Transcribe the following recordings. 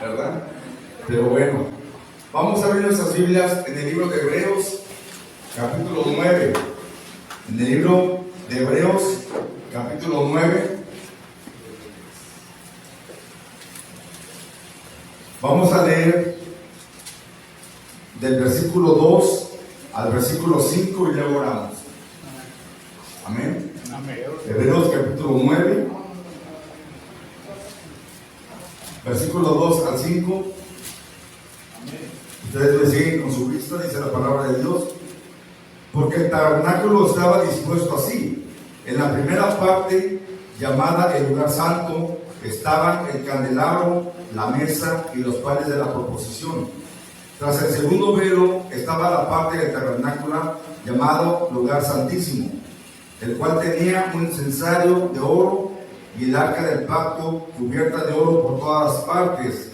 ¿verdad? Pero bueno, vamos a abrir nuestras Biblias en el libro de Hebreos, capítulo 9. En el libro de Hebreos, capítulo 9. Vamos a leer del versículo 2 al versículo 5 y luego oramos. Amén. Hebreos capítulo 9, versículo 2 al 5. Ustedes me siguen con su vista, dice la palabra de Dios. Porque el tabernáculo estaba dispuesto así. En la primera parte, llamada el lugar santo, estaban el candelabro, la mesa y los panes de la proposición. Tras el segundo velo estaba la parte del tabernáculo llamado lugar santísimo, el cual tenía un incensario de oro y el arca del pacto cubierta de oro por todas partes,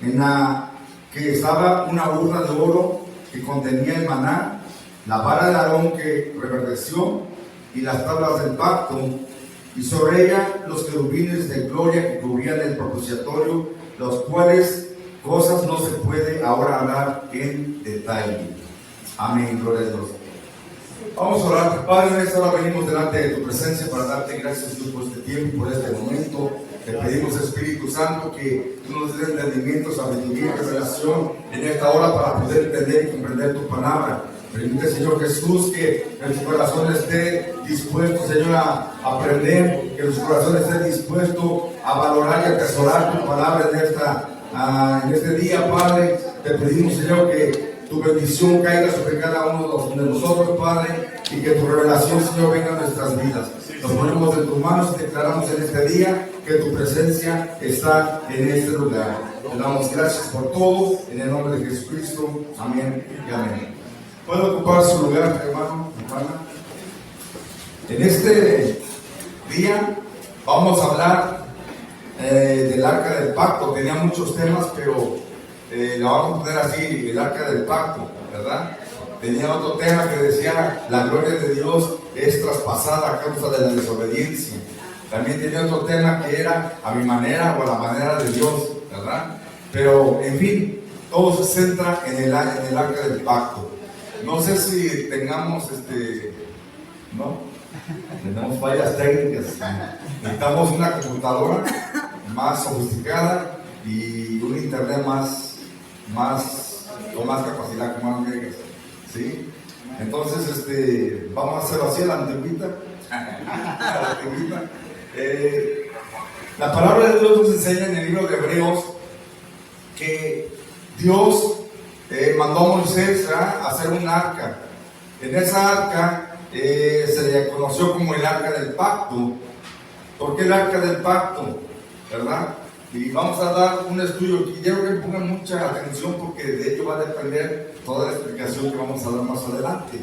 en la que estaba una urna de oro que contenía el maná, la vara de Aarón que reverdeció y las tablas del pacto, y sobre ella los querubines de gloria que cubrían el propiciatorio, los cuales cosas no se puede ahora hablar en detalle. Amén, gloria a Dios. Vamos a orar. Padre, en esta hora venimos delante de tu presencia para darte gracias, Dios, por este tiempo, por este momento. Te pedimos, Espíritu Santo, que tú nos des entendimiento, sabiduría y revelación en esta hora para poder entender y comprender tu palabra. Permite, Señor Jesús, que nuestro corazón esté dispuesto, Señor, a aprender, que nuestro corazón esté dispuesto a valorar y atesorar tu palabra en este día, Padre. Te pedimos, Señor, que tu bendición caiga sobre cada uno de nosotros, Padre, y que tu revelación, Señor, venga a nuestras vidas. Nos ponemos en tus manos y declaramos en este día que tu presencia está en este lugar. Te damos gracias por todo, en el nombre de Jesucristo. Amén y amén. ¿Puede ocupar su lugar, hermano, hermana? En este día vamos a hablar del arca del pacto. Tenía muchos temas, pero le vamos a poner así, el arca del pacto, ¿verdad? Tenía otro tema que decía, la gloria de Dios es traspasada a causa de la desobediencia. También tenía otro tema que era a mi manera o a la manera de Dios, ¿verdad? Pero, en fin, todo se centra en el arca del pacto. No sé si tengamos, ¿no? Tenemos fallas técnicas. Necesitamos una computadora más sofisticada y un internet con más capacidad, con más megas, ¿sí? Entonces, vamos a hacerlo así a la antigüita. La palabra de Dios nos enseña en el libro de Hebreos que Dios mandó a Moisés a hacer un arca. En esa arca se le conoció como el arca del pacto. ¿Por qué el arca del pacto? ¿Verdad? Y vamos a dar un estudio aquí. Quiero que pongan mucha atención porque de ello va a depender toda la explicación que vamos a dar más adelante.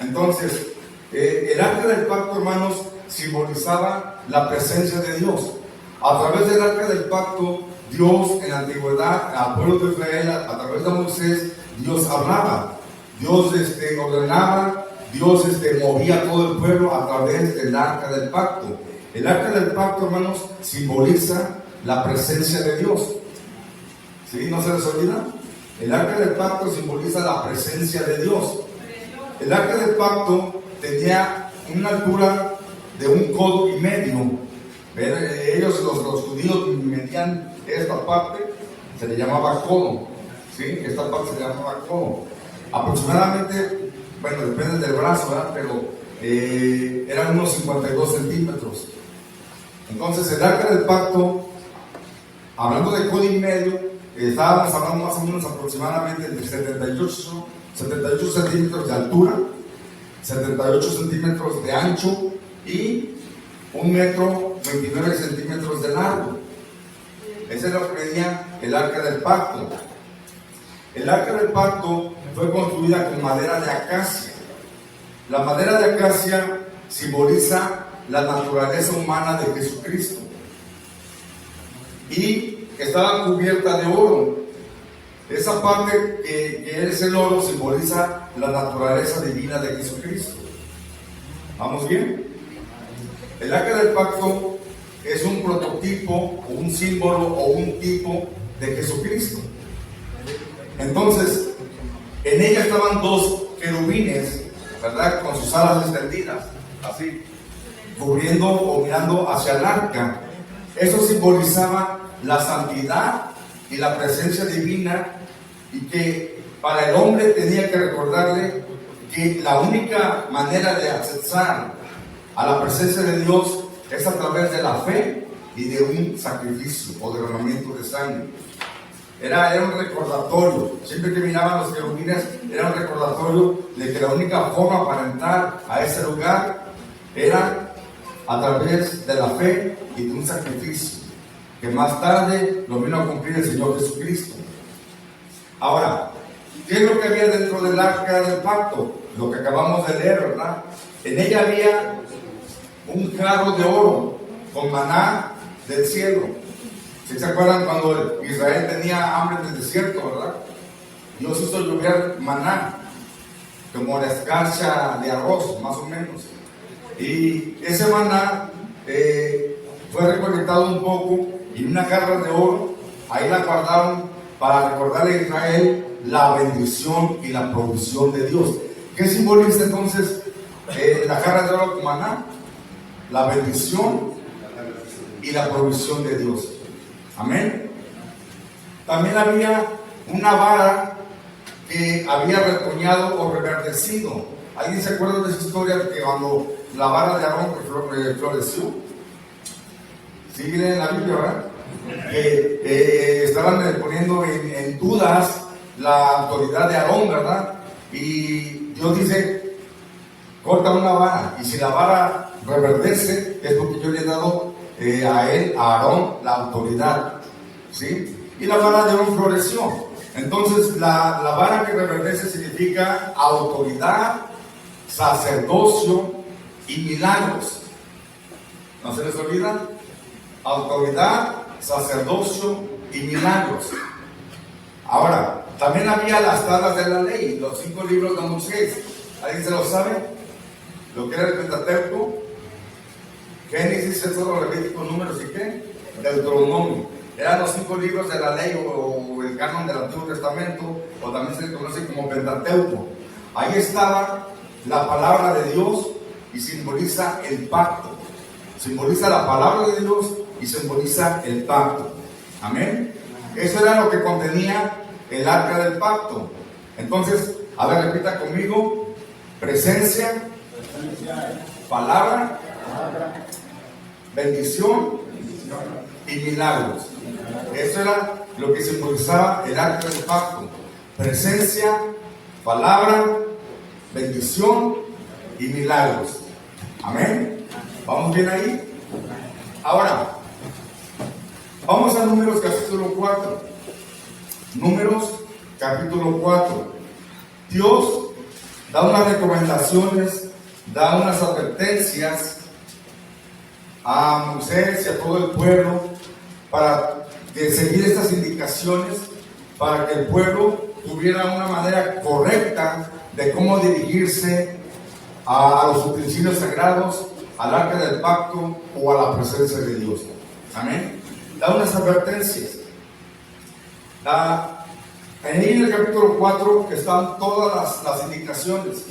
Entonces, el arca del pacto, hermanos, simbolizaba la presencia de Dios. A través del arca del pacto, Dios en la antigüedad, al pueblo de Israel, a través de Moisés, Dios hablaba, Dios ordenaba, Dios movía a todo el pueblo a través del arca del pacto. El arca del pacto, hermanos, simboliza la presencia de Dios. ¿Sí? ¿No se les olvida? El arca del pacto simboliza la presencia de Dios. El arca del pacto tenía una altura de 1,5 codos. Ellos, los judíos, medían esta parte, se le llamaba codo. ¿Sí? Esta parte se le llamaba codo. Aproximadamente, bueno, depende del brazo, ¿verdad? Pero eran unos 52 centímetros. Entonces, el arca del pacto, hablando de 1,5 codos, estábamos hablando más o menos aproximadamente de 78 centímetros de altura, 78 centímetros de ancho y 1,29 metros de largo. Ese es lo que medía el arca del pacto. El arca del pacto fue construida con madera de acacia. La madera de acacia simboliza la naturaleza humana de Jesucristo y estaba cubierta de oro. Esa parte que es el oro simboliza la naturaleza divina de Jesucristo. ¿Vamos bien? El arca del pacto es un prototipo o un símbolo o un tipo de Jesucristo. Entonces, en ella estaban dos querubines, ¿verdad? Con sus alas extendidas, así, cubriendo o mirando hacia el arca. Eso simbolizaba la santidad y la presencia divina, y que para el hombre tenía que recordarle que la única manera de accesar a la presencia de Dios es a través de la fe y de un sacrificio o derramamiento de sangre. Era un recordatorio. Siempre que miraban los querubines, era un recordatorio de que la única forma para entrar a ese lugar era a través de la fe y de un sacrificio, que más tarde lo vino a cumplir el Señor Jesucristo. Ahora, ¿qué es lo que había dentro del arca del pacto? Lo que acabamos de leer, ¿verdad? En ella había un jarro de oro con maná del cielo. ¿Sí se acuerdan cuando Israel tenía hambre en el desierto, verdad? Dios hizo llover maná, como la escarcha de arroz, más o menos. Y ese maná fue recolectado un poco y una jarra de oro, ahí la guardaron para recordarle a Israel la bendición y la provisión de Dios. ¿Qué simboliza entonces la jarra de oro con maná? La bendición y la provisión de Dios. Amén. También había una vara que había retoñado o reverdecido. ¿Alguien se acuerda de esa historia de que cuando la vara de Aarón floreció? Sí, en la Biblia, ¿verdad? Estaban poniendo en dudas la autoridad de Aarón, ¿verdad? Y Dios dice: corta una vara, y si la vara reverdece, es porque yo le he dado a él, a Aarón, la autoridad, ¿sí? Y la vara de Aarón floreció. Entonces, la vara que reverdece significa autoridad, sacerdocio y milagros. ¿No se les olvida? Autoridad, sacerdocio y milagros. Ahora, también había las tablas de la ley, los 5 libros de Moisés. ¿Alguien se lo sabe? Lo que era el Pentateuco: Génesis, Éxodo, Levítico, Números y ¿qué? Deuteronomio. Eran los 5 libros de la ley o el canon del Antiguo Testamento, o también se le conoce como Pentateuco. Ahí estaba la palabra de Dios y simboliza el pacto. Simboliza la palabra de Dios y simboliza el pacto. Amén. Eso era lo que contenía el arca del pacto. Entonces, a ver, repita conmigo: presencia, palabra, bendición y milagros. Eso era lo que simbolizaba el arca del pacto: presencia, palabra, bendición y milagros. Amén. ¿Vamos bien ahí? Ahora, vamos a Números capítulo 4. Números capítulo 4. Dios da unas recomendaciones, da unas advertencias a Moisés y a todo el pueblo para seguir estas indicaciones, para que el pueblo tuviera una manera correcta de cómo dirigirse a los utensilios sagrados, al arca del pacto o a la presencia de Dios. Amén. Da unas advertencias. En el capítulo 4 están todas las indicaciones.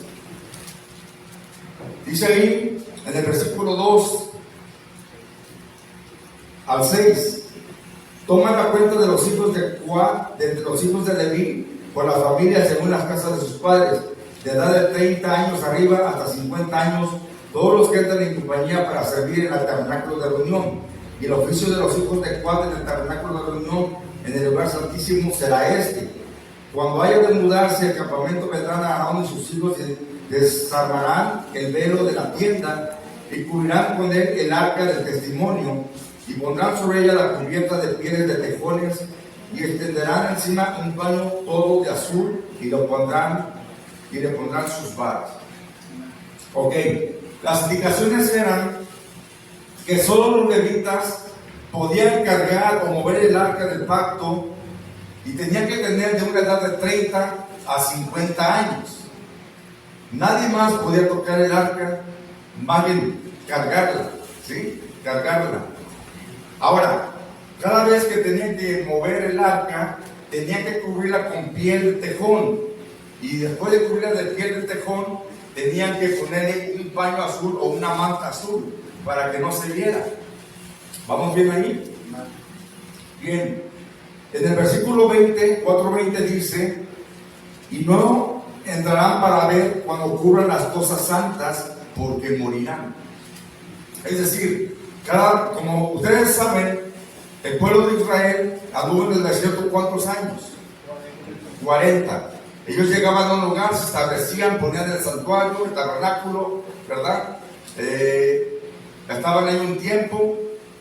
Dice ahí en el versículo 2 al 6: toma la cuenta de los hijos de Coat, de entre los hijos de Leví, por las familias según las casas de sus padres, de edad de 30 años arriba hasta 50 años, todos los que entran en compañía para servir en el tabernáculo de reunión. Y el oficio de los hijos de Coat en el tabernáculo de reunión, en el lugar santísimo, será este: cuando haya de mudarse el campamento, vendrán a Aarón y sus hijos y desarmarán el velo de la tienda y cubrirán con él el arca del testimonio, y pondrán sobre ella la cubierta de pieles de tejones, y extenderán encima un paño todo de azul y le pondrán sus varas. Ok, las indicaciones eran que solo los levitas podían cargar o mover el arca del pacto, y tenían que tener de una edad de 30 a 50 años. Nadie más podía tocar el arca, más bien cargarla, ¿sí? Cargarla. Ahora, cada vez que tenían que mover el arca, tenían que cubrirla con piel de tejón. Y después de cubrirla de piel de tejón, tenían que ponerle un paño azul o una manta azul para que no se viera. ¿Vamos bien ahí? Bien. En el versículo 20, 4:20 dice: y no entrarán para ver cuando ocurran las cosas santas, porque morirán. Es decir, como ustedes saben, el pueblo de Israel anduvo en el desierto ¿cuántos años? 40. Ellos llegaban a un lugar, se establecían, ponían el santuario, el tabernáculo, ¿verdad? Estaban ahí un tiempo,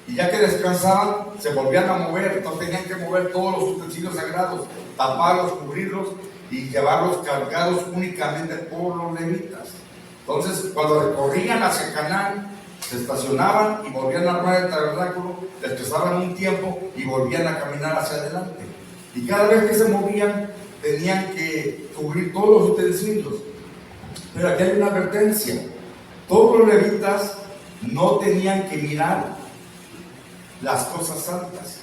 y ya que descansaban, se volvían a mover. Entonces tenían que mover todos los utensilios sagrados, taparlos, cubrirlos y llevarlos cargados únicamente por los levitas. Entonces, cuando recorrían hacia Canaán, se estacionaban y volvían a armar el tabernáculo, descansaban un tiempo y volvían a caminar hacia adelante. Y cada vez que se movían, tenían que cubrir todos los utensilios. Pero aquí hay una advertencia: todos los levitas no tenían que mirar las cosas santas.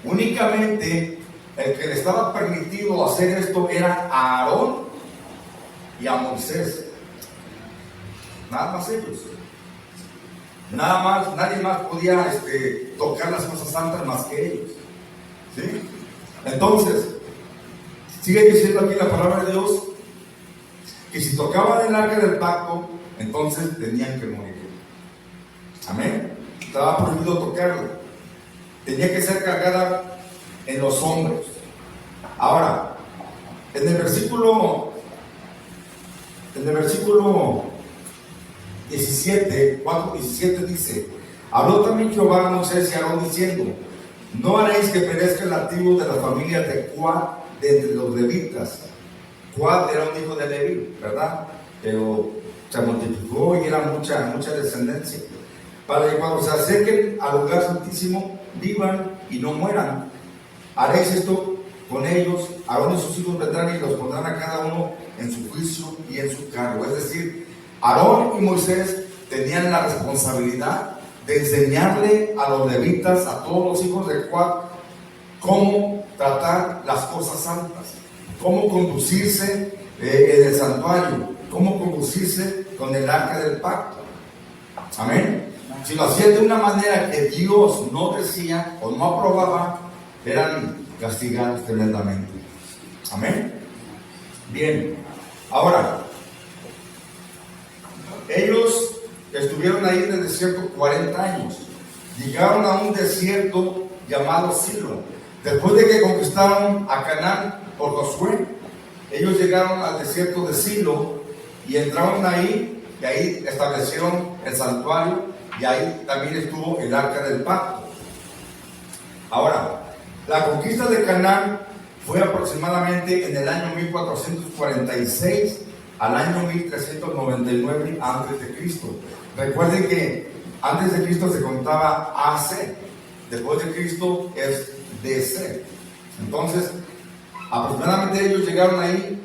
Únicamente el que le estaba permitido hacer esto era a Aarón y a Moisés. Nada más ellos. Nada más, nadie más podía tocar las cosas santas más que ellos. ¿Sí? Entonces, sigue diciendo aquí la palabra de Dios que si tocaban el arca del pacto, entonces tenían que morir. Amén. Estaba prohibido tocarla. Tenía que ser cargada en los hombros. Ahora, en el versículo 17, 4:17 dice: habló también Jehová a Moisés y a Aarón diciendo: no haréis que perezca el nativo de las familias de Coat de entre los levitas. Coat era un hijo de Leví, ¿verdad? Pero se multiplicó y era mucha descendencia. Para que cuando se acerquen al lugar santísimo, vivan y no mueran. Haréis esto con ellos. Aarón y sus hijos vendrán y los pondrán a cada uno en su juicio y en su cargo. Es decir, Aarón y Moisés tenían la responsabilidad de enseñarle a los levitas, a todos los hijos de Coat, cómo tratar las cosas santas, cómo conducirse en el santuario, cómo conducirse con el arca del pacto. Amén. Si lo hacían de una manera que Dios no decía o no aprobaba, eran castigados tremendamente. Amén. Bien, ahora, ellos estuvieron ahí en el desierto 40 años. Llegaron a un desierto llamado Silo. Después de que conquistaron a Canaán por Josué, ellos llegaron al desierto de Silo y entraron ahí, y ahí establecieron el santuario, y ahí también estuvo el arca del pacto. Ahora, la conquista de Canaán fue aproximadamente en el año 1446 al año 1399 antes de Cristo. Recuerden que antes de Cristo se contaba AC, después de Cristo es DC. Entonces, aproximadamente ellos llegaron ahí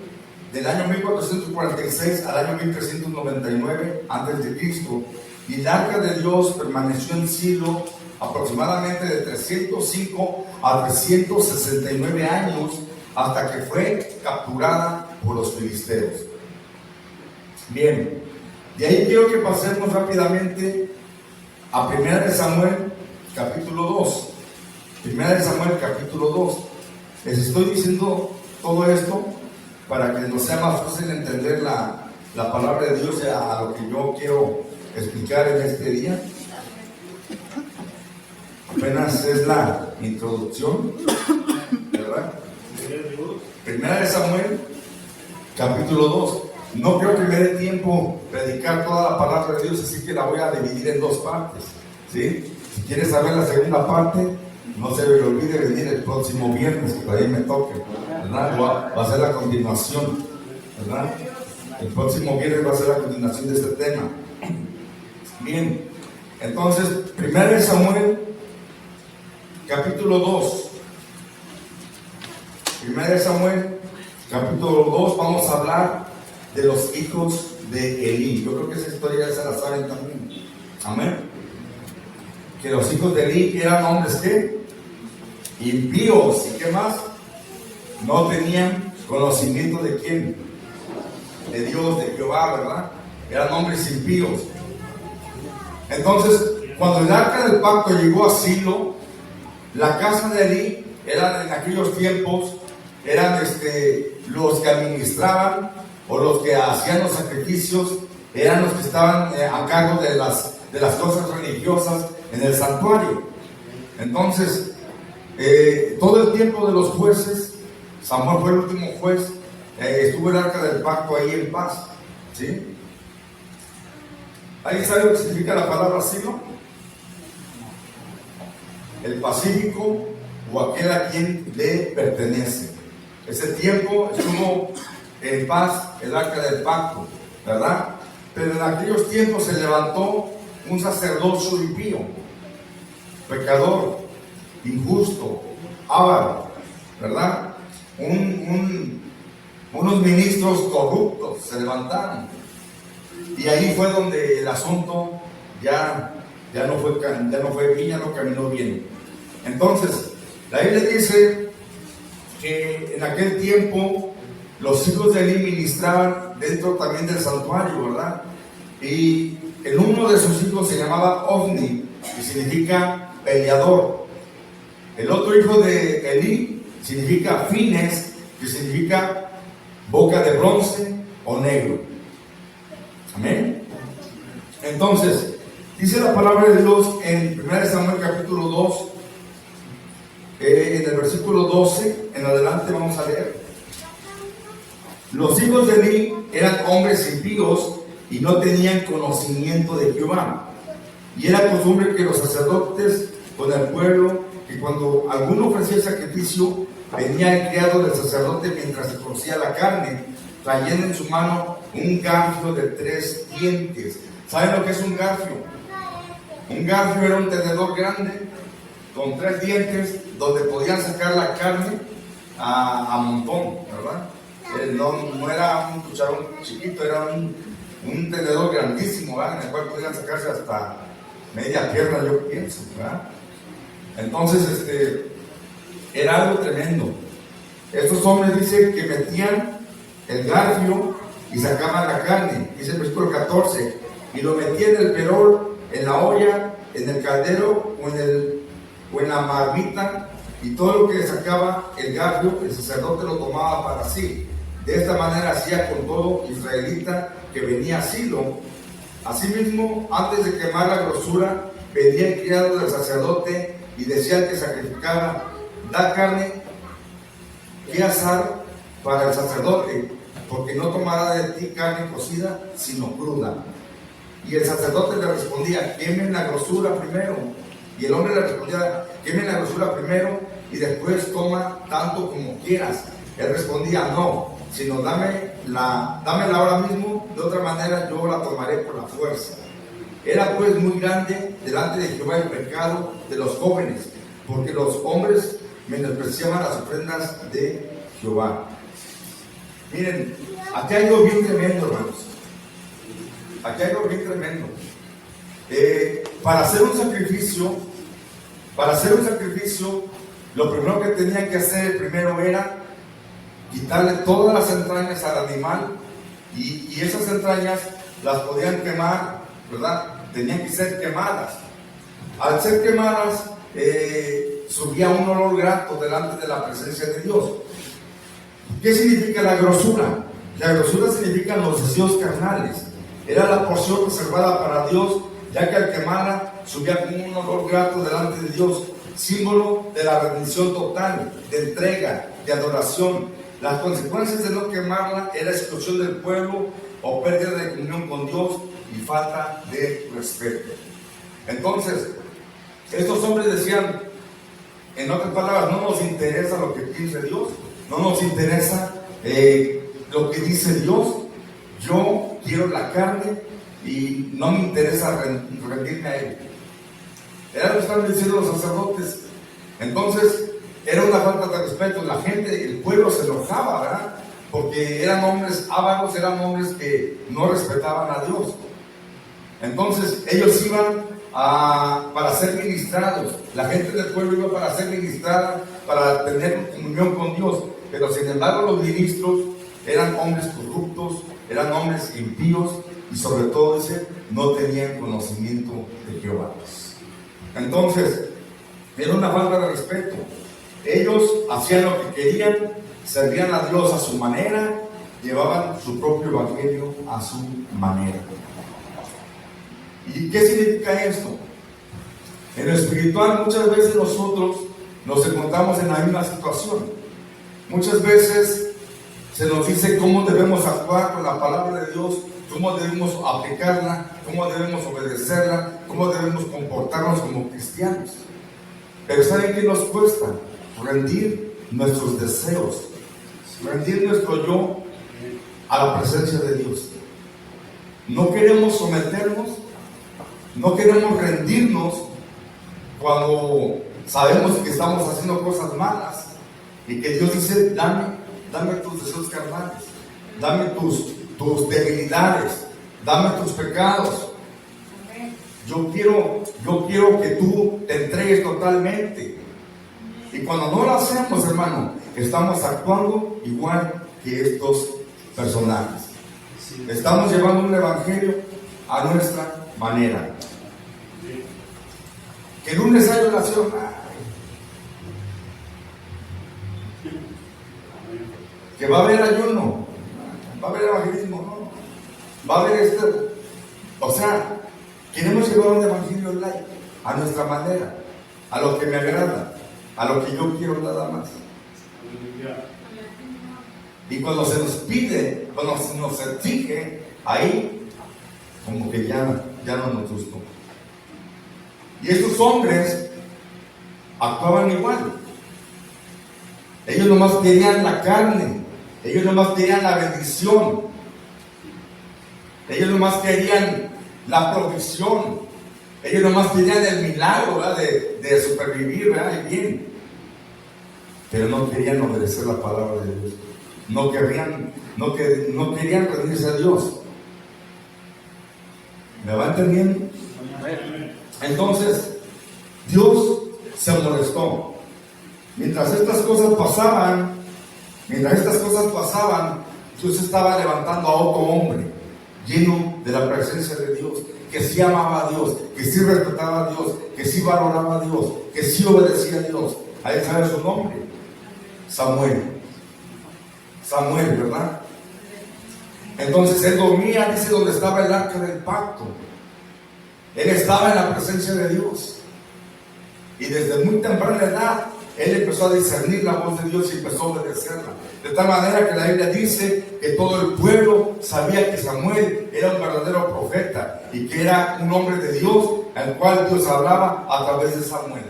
del año 1446 al año 1399 antes de Cristo, y el arca de Dios permaneció en Silo aproximadamente de 305 a 369 años hasta que fue capturada por los filisteos. Bien, de ahí quiero que pasemos rápidamente a 1 de Samuel capítulo 2. 1 de Samuel capítulo 2. Les estoy diciendo todo esto para que nos sea más fácil entender la palabra de Dios a lo que yo quiero explicar en este día. Apenas es la introducción, ¿verdad? 1 de Samuel capítulo 2. No creo que me dé tiempo predicar toda la palabra de Dios, así que la voy a dividir en dos partes, ¿sí? Si quieres saber la segunda parte, no se me olvide venir el próximo viernes, que por ahí me toque, ¿verdad? Va a ser la continuación, ¿verdad? El próximo viernes va a ser la continuación de este tema. Bien, entonces, 1 de Samuel capítulo 2. 1 de Samuel capítulo 2, vamos a hablar de los hijos de Elí. Yo creo que esa historia ya se la saben también. Amén. Que los hijos de Elí eran hombres que impíos. ¿Y qué más? No tenían conocimiento de quién, de Dios, de Jehová, ¿verdad? Eran hombres impíos. Entonces, cuando el arca del pacto llegó a Silo, la casa de Elí eran en aquellos tiempos, eran los que administraban o los que hacían los sacrificios, eran los que estaban a cargo de las cosas religiosas en el santuario. Entonces, todo el tiempo de los jueces, Samuel fue el último juez, estuvo el arca del pacto ahí en paz, ¿sí? ¿Alguien sabe lo que significa la palabra Silo? El pacífico o aquel a quien le pertenece. Ese tiempo estuvo en paz el arca del pacto, ¿verdad? Pero en aquellos tiempos se levantó un sacerdocio impío, pecador, injusto, avaro, ¿verdad? Unos ministros corruptos se levantaron. Y ahí fue donde el asunto ya no fue bien, ya no caminó bien. Entonces, la Biblia dice que en aquel tiempo los hijos de Elí ministraban dentro también del santuario, ¿verdad? Y uno de sus hijos se llamaba Ofni, que significa peleador. El otro hijo de Elí significa Fines, que significa boca de bronce o negro. Amén. Entonces, dice la palabra de Dios en 1 Samuel capítulo 2, en el versículo 12 en adelante vamos a leer. Los hijos de Elí eran hombres impíos y no tenían conocimiento de Jehová. Y era costumbre que los sacerdotes con el pueblo, que cuando alguno ofrecía sacrificio, venía el criado del sacerdote mientras se cocía la carne, trayendo en su mano un garfio de 3 dientes. ¿Saben lo que es un garfio? Un garfio era un tenedor grande con 3 dientes donde podían sacar la carne a montón, ¿verdad? No era un cucharón chiquito, era un tenedor grandísimo, ¿verdad? En el cual podían sacarse hasta media pierna, yo pienso, ¿verdad? Entonces, era algo tremendo. Estos hombres dicen que metían el garfio y sacaban la carne, dice el versículo 14, y lo metían en el perol, en la olla, en el caldero o en la marmita, y todo lo que sacaba el garfio, el sacerdote lo tomaba para sí. De esta manera hacía con todo israelita que venía a Silo. Asimismo, antes de quemar la grosura, venía el criado del sacerdote y decía al que sacrificaba: da carne que asar para el sacerdote, porque no tomará de ti carne cocida, sino cruda. Y el sacerdote le respondía: quemen la grosura primero. Y el hombre le respondía: quemen la grosura primero y después toma tanto como quieras. Él respondía: no, sino dámela ahora mismo, de otra manera yo la tomaré por la fuerza. Era pues muy grande delante de Jehová el pecado de los jóvenes, porque los hombres menospreciaban las ofrendas de Jehová. Miren, aquí hay algo bien tremendo, hermanos. Aquí hay algo bien tremendo. Para hacer un sacrificio, lo primero que tenían que hacer primero era quitarle todas las entrañas al animal, y esas entrañas las podían quemar, ¿verdad? Tenían que ser quemadas. Al ser quemadas, subía un olor grato delante de la presencia de Dios. ¿Qué significa la grosura? La grosura significa los deseos carnales. Era la porción reservada para Dios, ya que al quemarla subía como un olor grato delante de Dios, símbolo de la rendición total, de entrega, de adoración. Las consecuencias de no quemarla era exclusión del pueblo o pérdida de comunión con Dios y falta de respeto. Entonces, estos hombres decían, en otras palabras, no nos interesa lo que piense Dios, no nos interesa lo que dice Dios. Yo quiero la carne y no me interesa rendirme a Él. Era lo que estaban diciendo los sacerdotes. Entonces, era una falta de respeto. La gente, el pueblo se enojaba, ¿verdad? Porque eran hombres ávaros, eran hombres que no respetaban a Dios. Entonces, ellos iban para ser ministrados. La gente del pueblo iba para ser ministrada para tener comunión con Dios, pero sin embargo los ministros eran hombres corruptos, eran hombres impíos y sobre todo dice, no tenían conocimiento de Jehová. Entonces, era una falta de respeto. Ellos hacían lo que querían, servían a Dios a su manera, llevaban su propio evangelio a su manera. ¿Y qué significa esto? En lo espiritual muchas veces nosotros nos encontramos en la misma situación. Muchas veces se nos dice cómo debemos actuar con la palabra de Dios, cómo debemos aplicarla, cómo debemos obedecerla, cómo debemos comportarnos como cristianos. Pero ¿saben qué nos cuesta? Rendir nuestros deseos, rendir nuestro yo a la presencia de Dios. No queremos someternos, no queremos rendirnos cuando sabemos que estamos haciendo cosas malas y que Dios dice, dame tus deseos carnales, dame tus debilidades, dame tus pecados. Yo quiero que tú te entregues totalmente. Y cuando no lo hacemos, hermano, estamos actuando igual que estos personajes. Estamos llevando un evangelio a nuestra manera. Que el lunes hay oración. Que va a haber ayuno, va a haber evangelismo, no. Va a haber o sea, queremos llevar un evangelio light, a nuestra manera, a lo que me agrada, a lo que yo quiero nada más. Y cuando se nos pide, cuando se nos exige, ahí como que ya no nos gustó. Y estos hombres actuaban igual. Ellos nomás querían la carne, ellos nomás querían la bendición, ellos nomás querían la provisión, ellos nomás querían el milagro, ¿verdad? De supervivir, ¿verdad? Y bien. Pero no querían obedecer la palabra de Dios. No querían rendirse a Dios. ¿Me va entendiendo? Entonces, Dios se molestó. Mientras estas cosas pasaban, Dios estaba levantando a otro hombre lleno de la presencia de Dios, que sí amaba a Dios, que sí respetaba a Dios, que sí valoraba a Dios, que sí obedecía a Dios. Ahí sabe su nombre, Samuel, ¿verdad? Entonces él dormía, dice, donde estaba el arca del pacto. Él estaba en la presencia de Dios. Y desde muy temprana edad, él empezó a discernir la voz de Dios y empezó a obedecerla. De tal manera que la Biblia dice que todo el pueblo sabía que Samuel era un verdadero profeta y que era un hombre de Dios, al cual Dios hablaba a través de Samuel.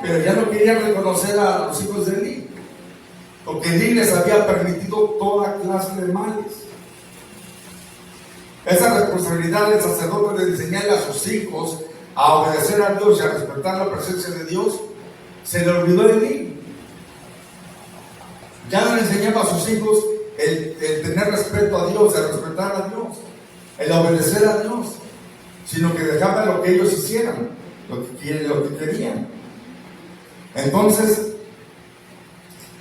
Pero ya no querían reconocer a los hijos de Elí, porque Elí les había permitido toda clase de males. Esa responsabilidad del sacerdote de enseñarle a sus hijos a obedecer a Dios y a respetar la presencia de Dios, se le olvidó de Elí. Ya no le enseñaba a sus hijos el tener respeto a Dios, el respetar a Dios, el obedecer a Dios, sino que dejaba lo que ellos hicieran, lo que querían. Entonces,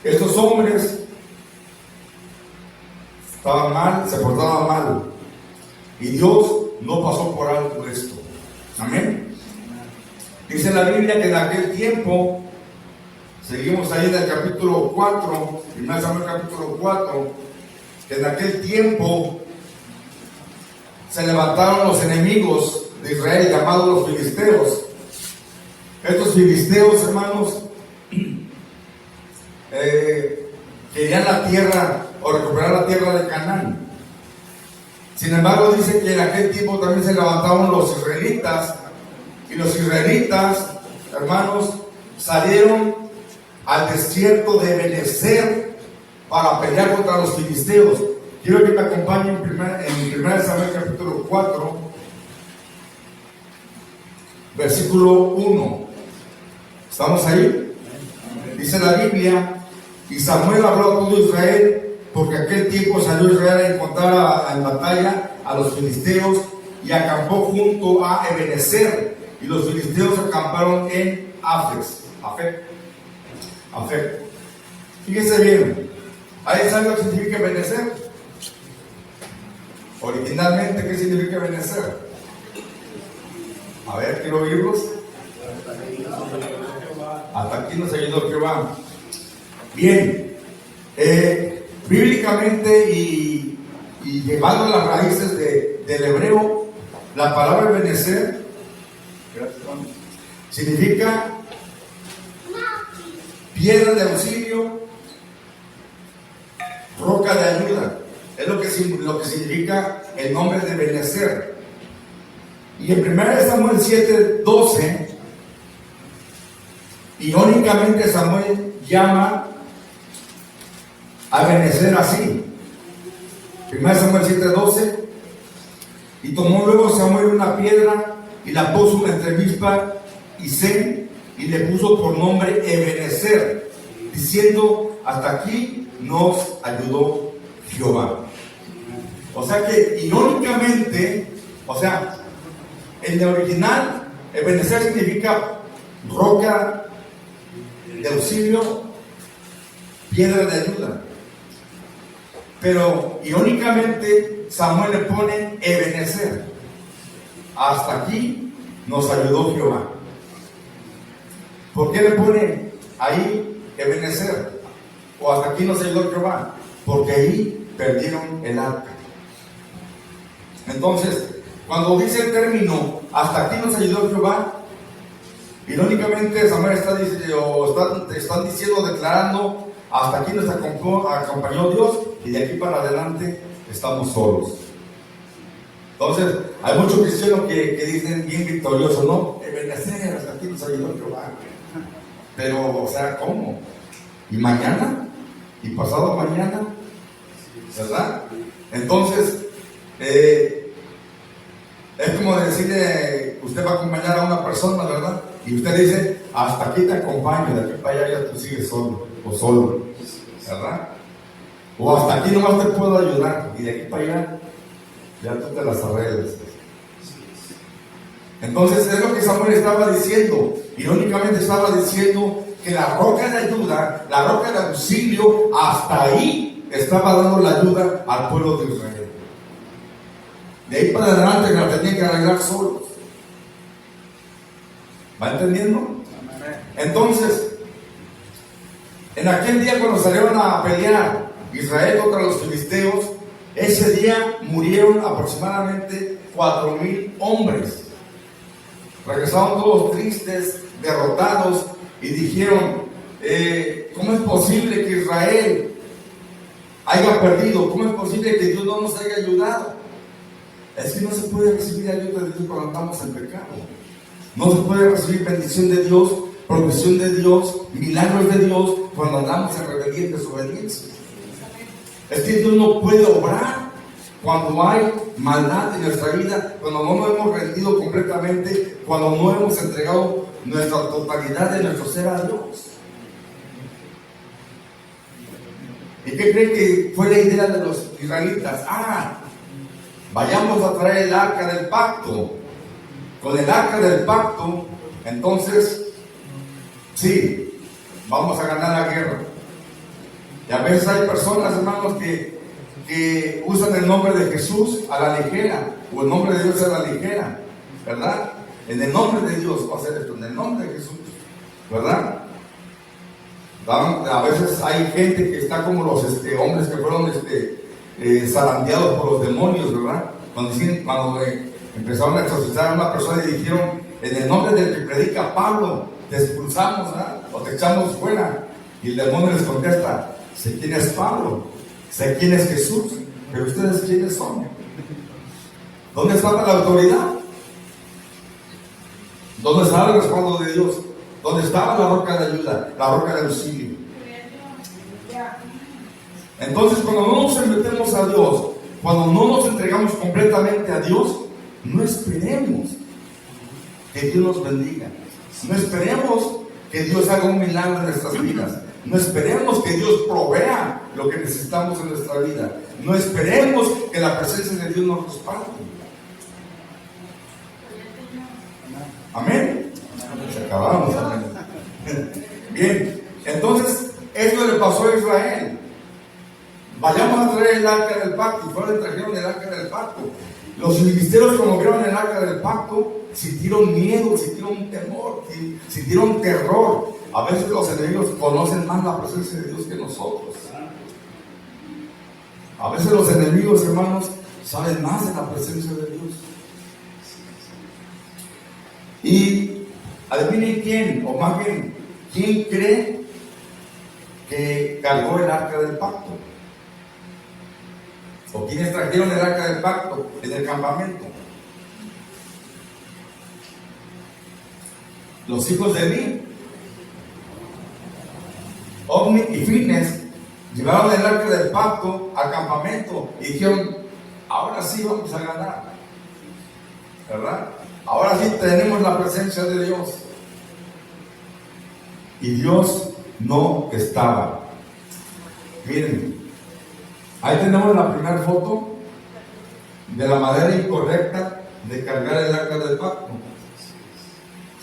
estos hombres estaban mal, se portaban mal, y Dios no pasó por alto esto. Amén. Dice la Biblia que en aquel tiempo, seguimos ahí en el capítulo 4, 1 Samuel capítulo 4, que en aquel tiempo se levantaron los enemigos de Israel, llamados los filisteos. Estos filisteos, hermanos, querían la tierra o recuperar la tierra de Canaán. Sin embargo, dice que en aquel tiempo también se levantaron los israelitas, y los israelitas, hermanos, salieron al desierto de Ebenezer para pelear contra los filisteos. Quiero que me acompañen en 1 Samuel capítulo 4, versículo 1. ¿Estamos ahí? Dice la Biblia: y Samuel habló a todo Israel, porque aquel tiempo salió Israel a encontrar en batalla a los filisteos, y acampó junto a Ebenezer, y los filisteos acamparon en Afec. afecto. Fíjese bien, ¿ahí sabe lo que significa benecer? Originalmente, ¿qué significa benecer? A ver, quiero oírlos. Hasta aquí nos ayudó Jehová. Bien, bíblicamente y llevando las raíces del hebreo, la palabra benecer significa piedra de auxilio, roca de ayuda. Es lo que significa el nombre de benecer. Y en 1 Samuel 7:12, irónicamente Samuel llama a benecer así. 1 Samuel 7:12, y tomó luego Samuel una piedra y la puso entre Mizpa y Sen, y le puso por nombre Ebenezer, diciendo: hasta aquí nos ayudó Jehová. O sea que irónicamente, en el original, Ebenezer significa roca de auxilio, piedra de ayuda. Pero irónicamente, Samuel le pone Ebenezer. Hasta aquí nos ayudó Jehová. ¿Por qué le pone ahí Ebenezer? O hasta aquí nos ayudó Jehová. Porque ahí perdieron el arca. Entonces, cuando dice el término hasta aquí nos ayudó Jehová, irónicamente Samuel están diciendo, declarando: hasta aquí nos acompañó Dios, y de aquí para adelante estamos solos. Entonces, hay muchos cristianos que dicen bien victoriosos, ¿no? Benecer, hasta aquí nos ayudó Jehová. Pero, ¿cómo? ¿Y mañana? ¿Y pasado mañana? ¿Verdad? Entonces, es como decirle: usted va a acompañar a una persona, ¿verdad? Y usted dice: hasta aquí te acompaño, de aquí para allá ya tú sigues solo o solo, ¿verdad? O hasta aquí nomás te puedo ayudar, y de aquí para allá ya tú te las arreglas. Entonces es lo que Samuel estaba diciendo. Irónicamente estaba diciendo que la roca de ayuda, la roca de auxilio, hasta ahí estaba dando la ayuda al pueblo de Israel. De ahí para adelante la tenían que arreglar solos. ¿Va entendiendo? Entonces, en aquel día cuando salieron a pelear Israel contra los filisteos, ese día murieron aproximadamente 4,000 hombres. Regresaron todos tristes, derrotados, y dijeron: ¿cómo es posible que Israel haya perdido? ¿Cómo es posible que Dios no nos haya ayudado? Es que no se puede recibir ayuda de Dios cuando andamos en pecado. No se puede recibir bendición de Dios, provisión de Dios, milagros de Dios cuando andamos en rebeldía y desobediencia. Es que Dios no puede obrar cuando hay maldad en nuestra vida, cuando no nos hemos rendido completamente, cuando no hemos entregado nuestra totalidad de nuestro ser a Dios. ¿Y qué creen que fue la idea de los israelitas? Vayamos a traer el arca del pacto. Con el arca del pacto, entonces, sí, vamos a ganar la guerra. Y a veces hay personas, hermanos, que usan el nombre de Jesús a la ligera, o el nombre de Dios a la ligera, ¿verdad? En el nombre de Dios va a hacer esto, en el nombre de Jesús, ¿verdad? A veces hay gente que está como los hombres que fueron zarandeados por los demonios, ¿verdad? Cuando empezaron a exorcizar a una persona y dijeron: en el nombre del que predica Pablo, te expulsamos, ¿verdad? O te echamos fuera. Y el demonio les contesta: sé quién es Pablo, sé quién es Jesús, pero ustedes quiénes son. ¿Dónde estaba la autoridad? ¿Dónde estaba el respaldo de Dios? ¿Dónde estaba la roca de ayuda, la roca de auxilio? Entonces, cuando no nos sometemos a Dios, cuando no nos entregamos completamente a Dios, no esperemos que Dios nos bendiga. No esperemos que Dios haga un milagro en nuestras vidas. No esperemos que Dios provea lo que necesitamos en nuestra vida. No esperemos que la presencia de Dios nos respalde. Amén. Se acabamos. Amén. Bien, Entonces, esto le pasó a Israel. Vayamos a traer el arca del pacto. Y fueron y trajeron el arca del pacto. Los filisteos, como vieron el arca del pacto, sintieron miedo, sintieron temor, sintieron terror. A veces los enemigos conocen más la presencia de Dios que nosotros. A veces los enemigos, hermanos, saben más de la presencia de Dios. Y adivinen quién, o más bien, ¿quién cree que cargó el arca del pacto? ¿O quiénes trajeron el arca del pacto en el campamento? Los hijos de Elí, Ofni y Fines, llevaron el arca del pacto al campamento y dijeron: ahora sí vamos a ganar, ¿verdad? Ahora sí tenemos la presencia de Dios. Y Dios no estaba. Miren, ahí tenemos la primera foto de la manera incorrecta de cargar el arca del pacto.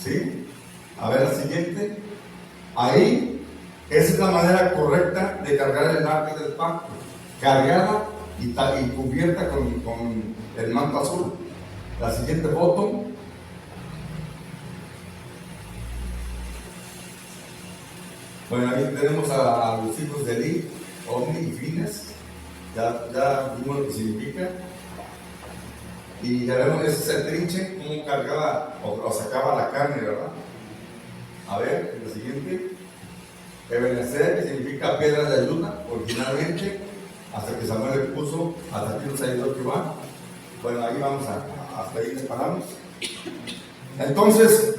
¿Sí? A ver la siguiente. Ahí, esa es la manera correcta de cargar el arca del pacto. Cargada y cubierta con el manto azul. La siguiente foto. Bueno, ahí tenemos a los hijos de Elí, Ofni y Fines. Ya vimos lo que significa. Y ya vemos ese trinche, cómo cargaba o sacaba la carne, ¿verdad? A ver, la siguiente. Ebenezer, que significa piedra de ayuda, originalmente, hasta que Samuel le puso, hasta aquí nos ayudó Jehová. Bueno, ahí vamos hasta ahí les paramos. Entonces,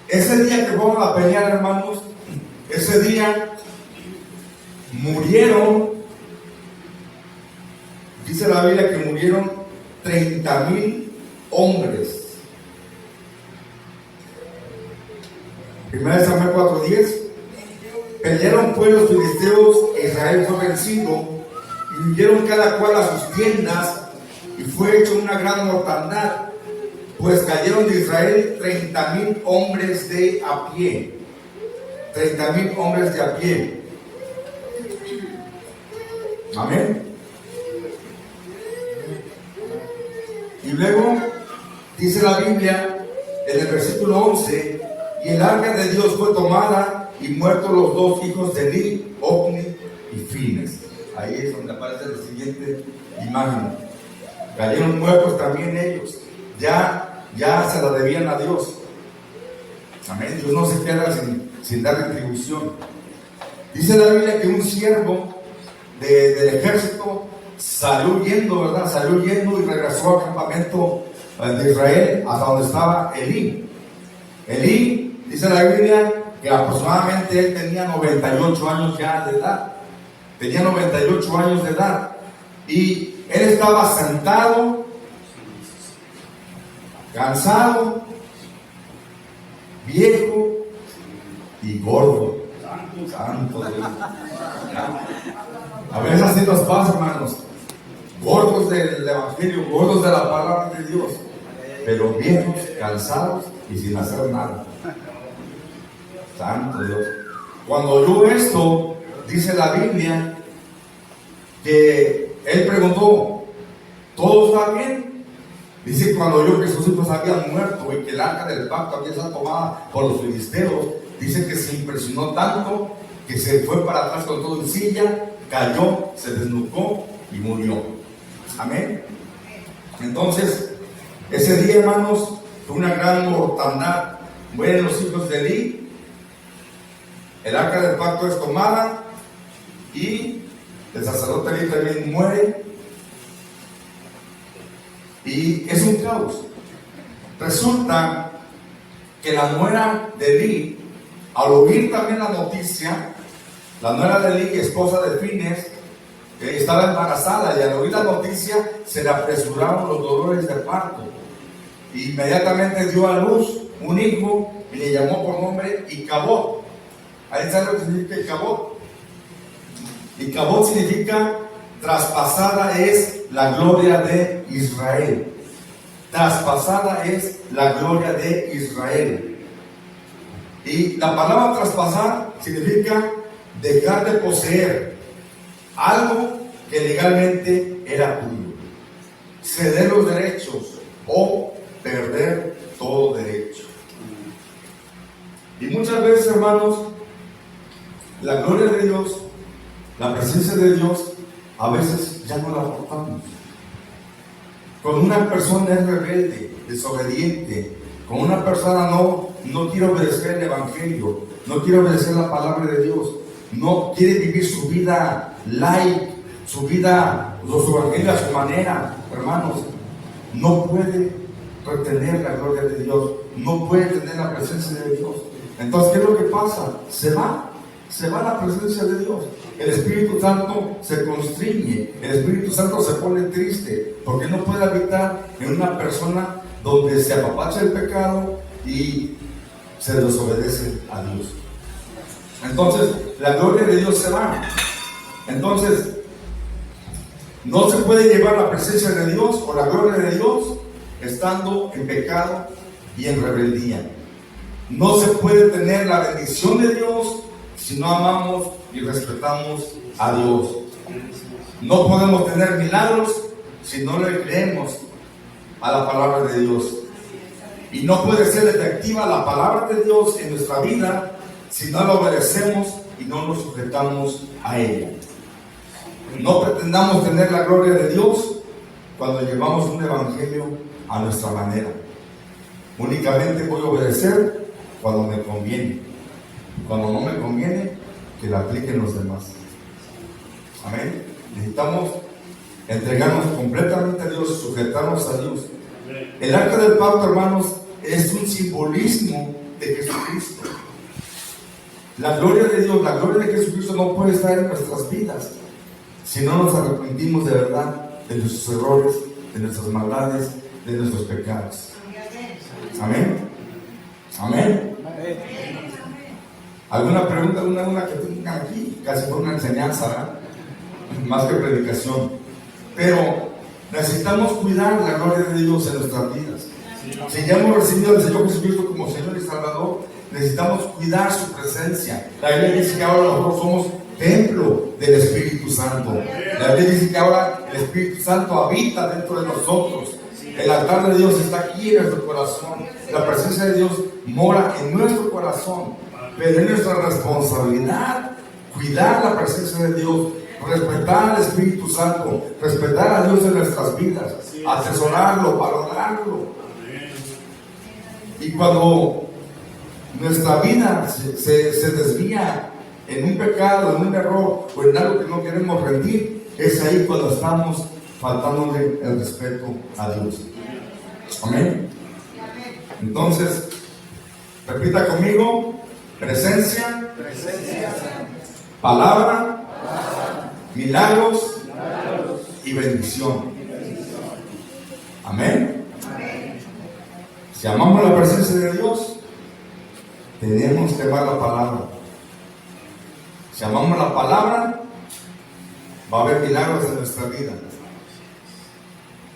ese día que fueron a pelear, hermanos, ese día murieron, dice la Biblia que murieron 30,000 hombres. 1 Samuel 4:10. Pelearon pues los filisteos, Israel fue vencido, y huyeron cada cual a sus tiendas, y fue hecho una gran mortandad, pues cayeron de Israel 30,000 hombres de a pie. 30,000 hombres de a pie. Amén. Y luego dice la Biblia en el versículo 11: y el arca de Dios fue tomada y muertos los dos hijos de Elí, Ofni y Fines. Ahí es donde aparece la siguiente imagen. Cayeron muertos también ellos. Ya se la debían a Dios. Amén. Dios no se queda sin dar retribución. Dice la Biblia que un siervo del ejército salió huyendo, ¿verdad? Salió huyendo y regresó al campamento de Israel hasta donde estaba Elí. Elí, dice la Biblia, que aproximadamente él tenía 98 años ya de edad. Tenía 98 años de edad. Y él estaba sentado, cansado, viejo y gordo. Santo Dios. A veces así nos pasa, hermanos. Gordos del evangelio, gordos de la palabra de Dios, pero viejos, cansados y sin hacer nada. Santo Dios. Cuando oyó esto, dice la Biblia que él preguntó: ¿todo está bien? Dice: cuando oyó que sus hijos habían muerto y que el arca del pacto había sido tomada por los filisteos, dice que se impresionó tanto que se fue para atrás con todo en silla, cayó, se desnucó y murió. Amén. Entonces, ese día, hermanos, fue una gran mortandad. Mueren los hijos de Elí, el arca del pacto es tomada y el sacerdote Elí también muere. Y es un caos. Resulta que la nuera de Elí, al oír también la noticia, la nuera de Elí, esposa de Fines, estaba embarazada, y al oír la noticia se le apresuraron los dolores de parto. Inmediatamente dio a luz un hijo y le llamó por nombre Icabod. ¿Ahí sabe lo que significa Icabod? Icabod significa traspasada es la gloria de Israel. Traspasada es la gloria de Israel. Y la palabra traspasar significa dejar de poseer algo que legalmente era tuyo, ceder los derechos o perder todo derecho. Y muchas veces, hermanos, la gloria de Dios, la presencia de Dios, a veces ya no la aportamos. Cuando una persona es rebelde, desobediente, cuando una persona no quiere obedecer el Evangelio, no quiere obedecer la palabra de Dios, no quiere vivir su vida light, su vida, su Evangelio a su manera, hermanos, no puede retener la gloria de Dios, no puede tener la presencia de Dios. Entonces, ¿qué es lo que pasa? Se va la presencia de Dios. El Espíritu Santo se constriñe, el Espíritu Santo se pone triste, porque no puede habitar en una persona donde se apapacha el pecado y se desobedece a Dios. Entonces, la gloria de Dios se va. Entonces, no se puede llevar la presencia de Dios o la gloria de Dios estando en pecado y en rebeldía. No se puede tener la bendición de Dios si no amamos y respetamos a Dios. No podemos tener milagros si no le creemos a la palabra de Dios. Y no puede ser efectiva la palabra de Dios en nuestra vida si no la obedecemos y no nos sujetamos a ella. No pretendamos tener la gloria de Dios cuando llevamos un evangelio a nuestra manera. Únicamente voy a obedecer cuando me conviene. Cuando no me conviene, que la apliquen los demás. Amén. Necesitamos entregarnos completamente a Dios, sujetarnos a Dios. El arca del pacto, hermanos, es un simbolismo de Jesucristo. La gloria de Dios, la gloria de Jesucristo no puede estar en nuestras vidas si no nos arrepentimos de verdad de nuestros errores, de nuestras maldades, de nuestros pecados. Amén. Amén. ¿Alguna pregunta, alguna que tengan aquí? Casi fue una enseñanza, ¿verdad? Más que predicación. Pero necesitamos cuidar la gloria de Dios en nuestras vidas. Si ya hemos recibido al Señor Jesucristo como Señor y Salvador, necesitamos cuidar su presencia. La Biblia dice que ahora nosotros somos templo del Espíritu Santo. La Biblia dice que ahora el Espíritu Santo habita dentro de nosotros. El altar de Dios está aquí en nuestro corazón. La presencia de Dios mora en nuestro corazón. Pero es nuestra responsabilidad cuidar la presencia de Dios, respetar al Espíritu Santo, respetar a Dios en nuestras vidas, atesorarlo, valorarlo. Y cuando nuestra vida se desvía en un pecado, en un error o en algo que no queremos rendir, es ahí cuando estamos faltándole el respeto a Dios. Amén. Entonces, repita conmigo: presencia, palabra, milagros y bendición. Amén. Si amamos la presencia de Dios, tenemos que amar la palabra. Si amamos la palabra, va a haber milagros en nuestra vida.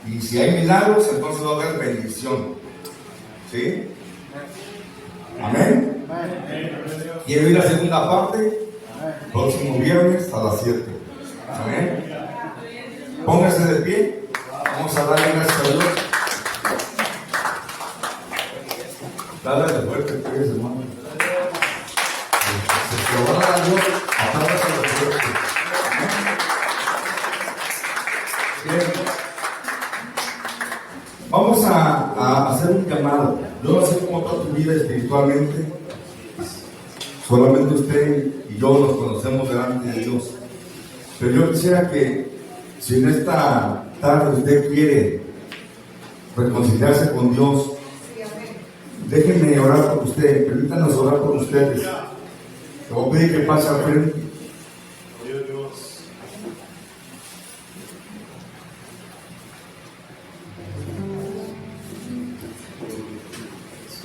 Y si hay milagros, entonces va a haber bendición. ¿Sí? Amén. Quiero ir a la segunda parte, próximo viernes a las 7. Amén. Póngase de pie. Vamos a darle gracias a Dios. Dale de fuerte, pues, hermano. Se lo van a dar Dios, apártate de fuerte. Bien. Vamos a hacer un llamado. Yo no sé cómo está tu vida espiritualmente. Solamente usted y yo nos conocemos delante de Dios. Pero yo quisiera que, si en esta tarde usted quiere reconciliarse con Dios, déjenme orar por usted, permítanos orar por ustedes. Te voy a pedir que pase al frente.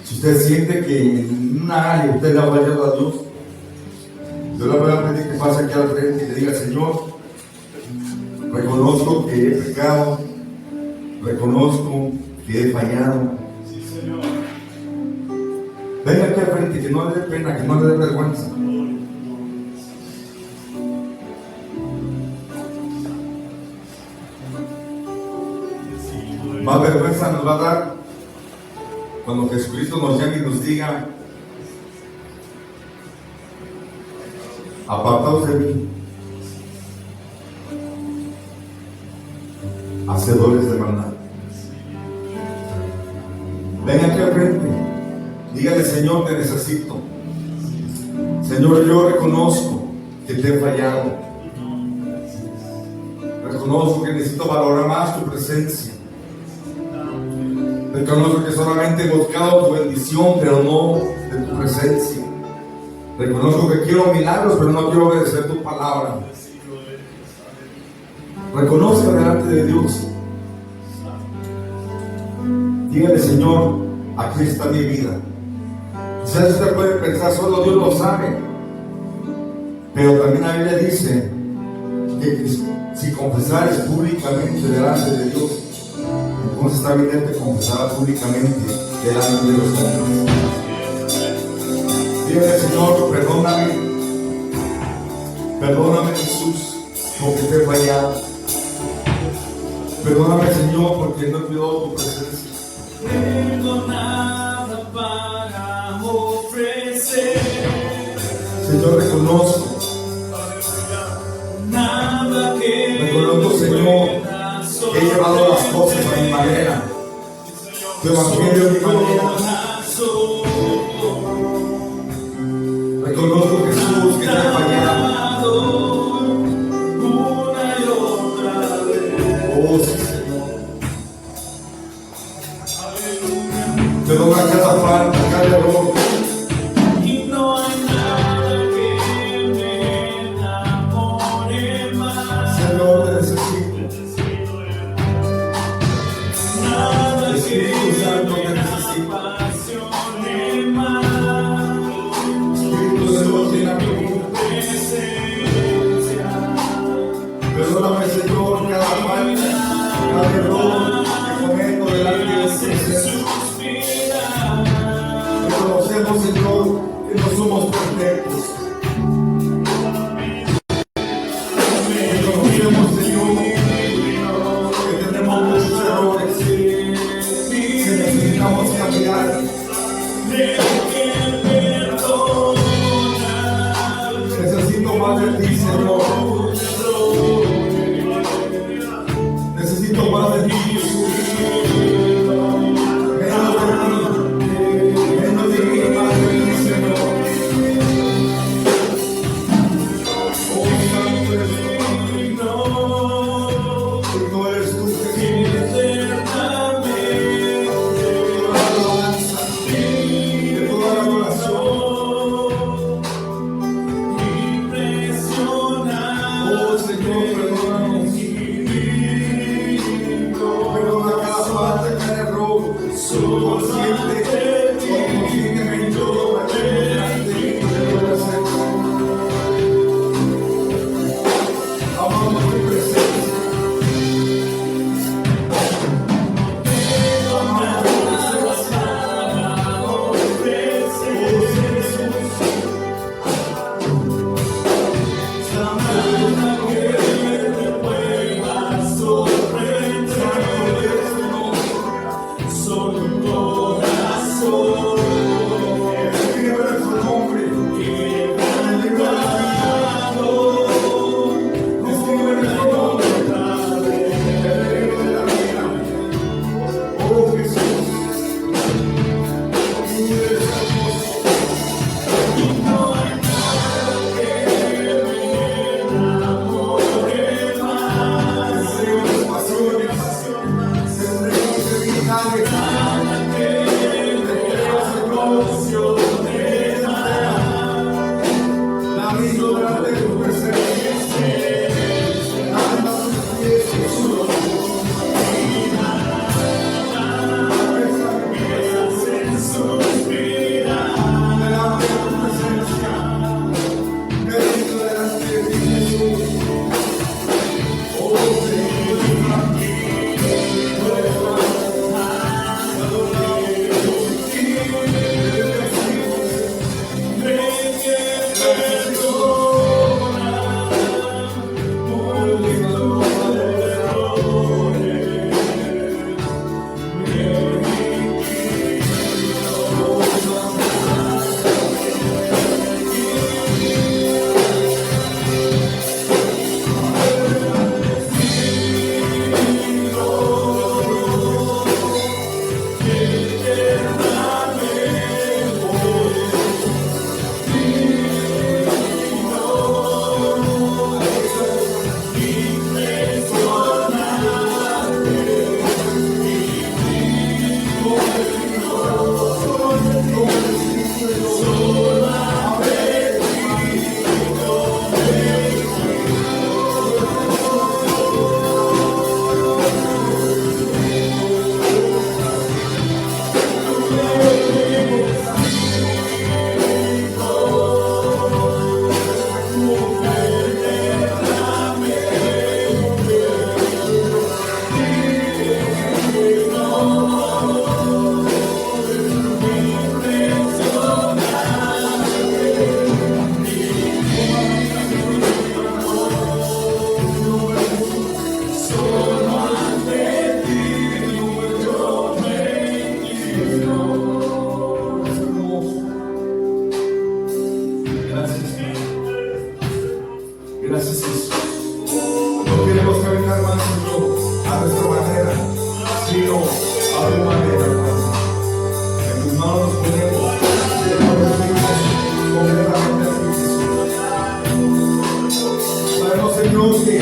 Si usted siente que en una área usted le ha fallado a Dios, yo le voy a pedir que pase aquí al frente y le diga: Señor, reconozco que he pecado, reconozco que he fallado. Sí, Señor. Venga aquí al frente, que no le dé pena, que no le dé vergüenza. Más vergüenza nos va a dar cuando Jesucristo nos llame y nos diga: apartaos de mí, hacedores de maldad. Ven aquí al frente, dígale: Señor, te necesito. Señor, yo reconozco que te he fallado. Reconozco que necesito valorar más tu presencia. Reconozco que solamente he buscado tu bendición, pero no de tu presencia. Reconozco que quiero milagros, pero no quiero obedecer tu palabra. Reconozco delante de Dios. Dígale: Señor, aquí está mi vida. Quizás usted puede pensar: solo Dios lo sabe. Pero también la Biblia dice que si confesares públicamente delante de Dios, entonces también te confesará públicamente delante de los hombres. Dígale: Señor, perdóname. Perdóname, Jesús, porque te he fallado. Perdóname, Señor, porque no he cuidado tu presencia. Tengo nada para ofrecer. Señor, reconozco. Nada que Reconozco, Señor, que he llevado las cosas a mi manera. Tu evangelio a mi manera. Reconozco, Jesús, que te he fallado. Una y otra vez. Oh, sí, Señor. Perdona cada falta, cada error. Y no hay nada que me enamore más. Señor, te necesito. Nada que Espíritu Santo, te me necesito. apasione más. Espíritu de Dios, llena mi vida. Presencia. Perdóname, Señor, cada falta, cada error que cometo delante de tu presencia. Reconocemos, Señor, que no somos perfectos. Reconocemos, Señor, que tenemos muchos errores, que necesitamos cambiar. Necesito más de ti, Señor. Necesito más de ti, Jesús. Menos de mí, más de ti. No queremos caminar más a nuestra manera, sino a tu manera, Padre. En tus manos nos ponemos y nos rendimos completamente a ti, Jesús. Sabemos, Señor, que